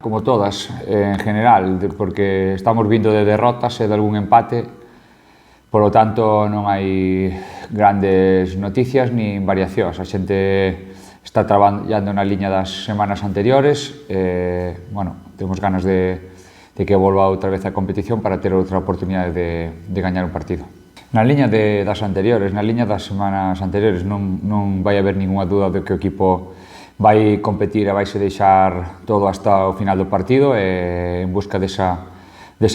Como todas, en general, porque estamos vindo de derrotas e de algún empate, polo tanto non hai grandes noticias nin variacións. A xente está traballando na liña das semanas anteriores e, temos ganas de que volva outra vez a competición para ter outra oportunidade de gañar un partido. Na liña das anteriores, na liña das semanas anteriores, non vai haber ninguna dúda de que o equipo vai competir e vaise deixar todo hasta o final do partido en busca desa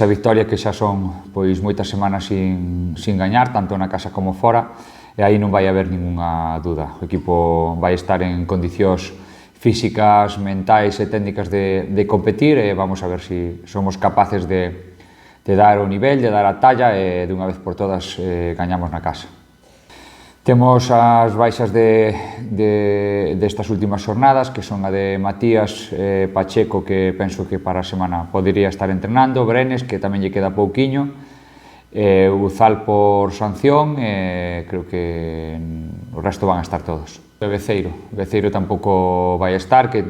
victoria que xa son moitas semanas sin gañar, tanto na casa como fora, e aí non vai haber ninguna dúda. O equipo vai estar en condicións físicas, mentais e técnicas de competir e vamos a ver se somos capaces de dar o nivel, de dar a talla e dunha vez por todas gañamos na casa. Temos as baixas destas últimas jornadas, que son a de Matías Pacheco, que penso que para a semana podería estar entrenando, Brenes, que tamén lle queda pouquiño, Uzal por sanción, creo que o resto van a estar todos. Beceiro tampouco vai estar, que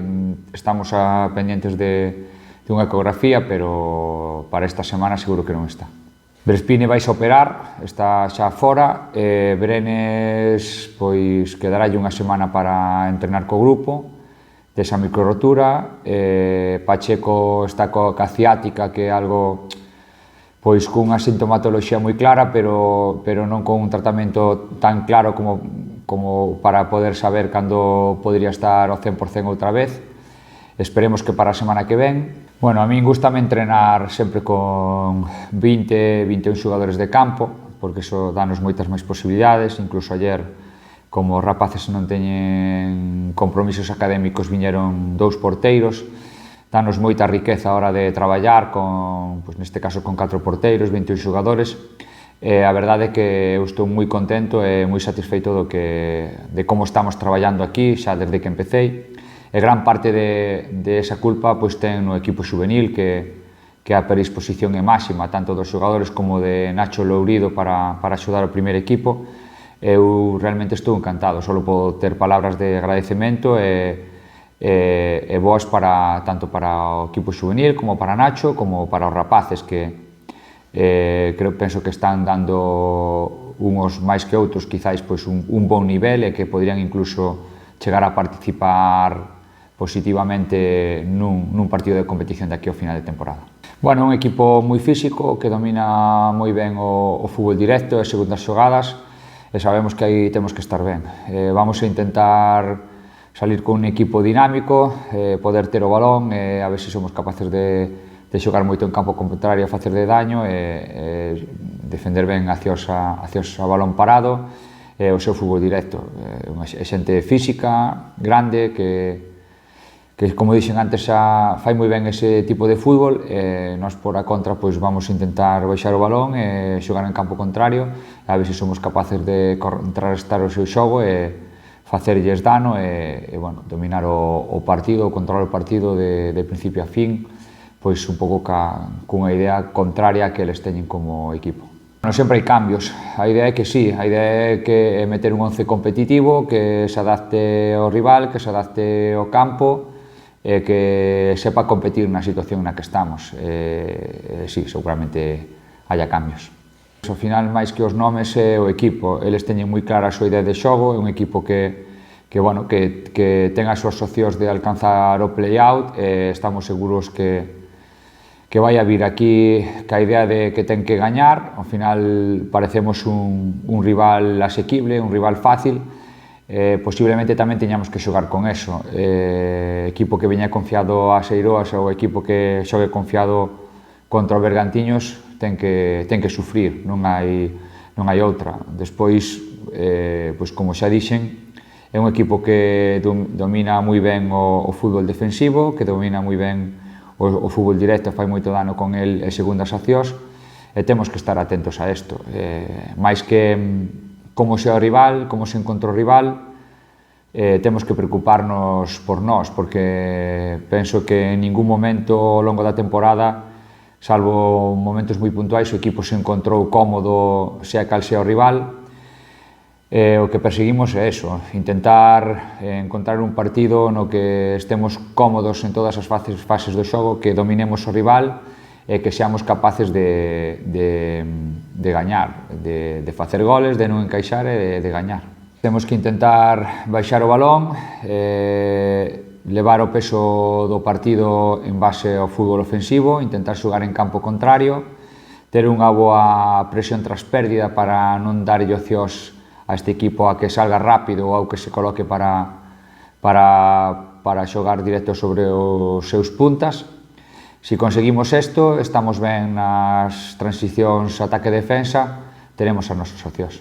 estamos pendientes de unha ecografía, pero para esta semana seguro que non está. Brespine vais a operar, está xa fora, Brenes quedarálle unha semana para entrenar co grupo desa microrotura, Pacheco está coa ciática, que é algo cunha sintomatoloxía moi clara, pero non con un tratamento tan claro como para poder saber cando podría estar ao 100% outra vez. Esperemos que para a semana que ven. A min gustame entrenar sempre con 20, 21 xogadores de campo, porque iso danos moitas máis posibilidades. Incluso ayer, como os rapaces non teñen compromisos académicos, viñeron 2 porteiros. Danos moita riqueza a hora de traballar, neste caso con 4 porteiros, 21 xogadores. A verdade é que eu estou moi contento e moi satisfeito de como estamos traballando aquí, xa desde que empecéi. E gran parte de esa culpa ten no equipo juvenil, que a predisposición é máxima, tanto dos xogadores como de Nacho Lourido para axudar o primeiro equipo. Eu realmente estou encantado, só podo ter palabras de agradecemento e boas tanto para o equipo juvenil como para Nacho, como para os rapaces que penso que están dando uns máis que outros quizás un bon nivel e que poderían incluso chegar a participar positivamente nun partido de competición de aquí ao final de temporada. Un equipo moi físico, que domina moi ben o fútbol directo e segundas xogadas, e sabemos que aí temos que estar ben. Vamos a intentar salir con un equipo dinámico, poder ter o balón, a ver se somos capaces de xogar moito en campo contrario e facer de daño, e defender ben hacia o balón parado, e o seu fútbol directo. É xente física, grande, que como dixen antes, xa fai moi ben ese tipo de fútbol, e nós por a contra vamos intentar baixar o balón e xogar en campo contrario, a ver se somos capaces de contrarrestar o seu xogo e facerlles dano e dominar o partido, controlar o partido de principio a fin, un pouco cunha idea contraria que eles teñen como equipo. Sempre hai cambios, a idea é que sí, a idea é que meter un 11 competitivo, que se adapte ao rival, que se adapte ao campo, e que sepa competir na situación na que estamos. Sí, seguramente haya cambios. Ao final, máis que os nomes, é o equipo. Eles teñen moi clara a súa idea de xogo, é un equipo que ten as súas opcións de alcanzar o play-out, e estamos seguros que vai a vir aquí ca idea de que ten que gañar. Ao final parecemos un rival asequible, un rival fácil. Posiblemente tamén teñamos que xogar con eso. Equipo que veña confiado a Seiroas ou equipo que xogue confiado contra os Bergantiños ten que sufrir, non hai outra. Despois, como xa dixen, é un equipo que domina moi ben o fútbol defensivo, que domina moi ben o fútbol directo, fai moito dano con el en segundas accións, e temos que estar atentos a isto. Máis que como sea o rival, como se encontra o rival, temos que preocuparnos por nós, porque penso que en ningún momento ao longo da temporada, salvo momentos moi puntuais, o equipo se encontrou cómodo sea cal sea o rival, O que perseguimos é eso, intentar encontrar un partido no que estemos cómodos en todas as fases do xogo, que dominemos o rival e que seamos capaces de gañar, de facer goles, de non encaixar e de gañar. Temos que intentar baixar o balón, levar o peso do partido en base ao fútbol ofensivo, intentar xogar en campo contrario, ter unha boa presión tras pérdida para non darlle opcións a este equipo a que salga rápido ou que se coloque para xogar directo sobre os seus puntas. Se conseguimos isto, estamos ben nas transicións ataque-defensa, teremos as nosas opcións.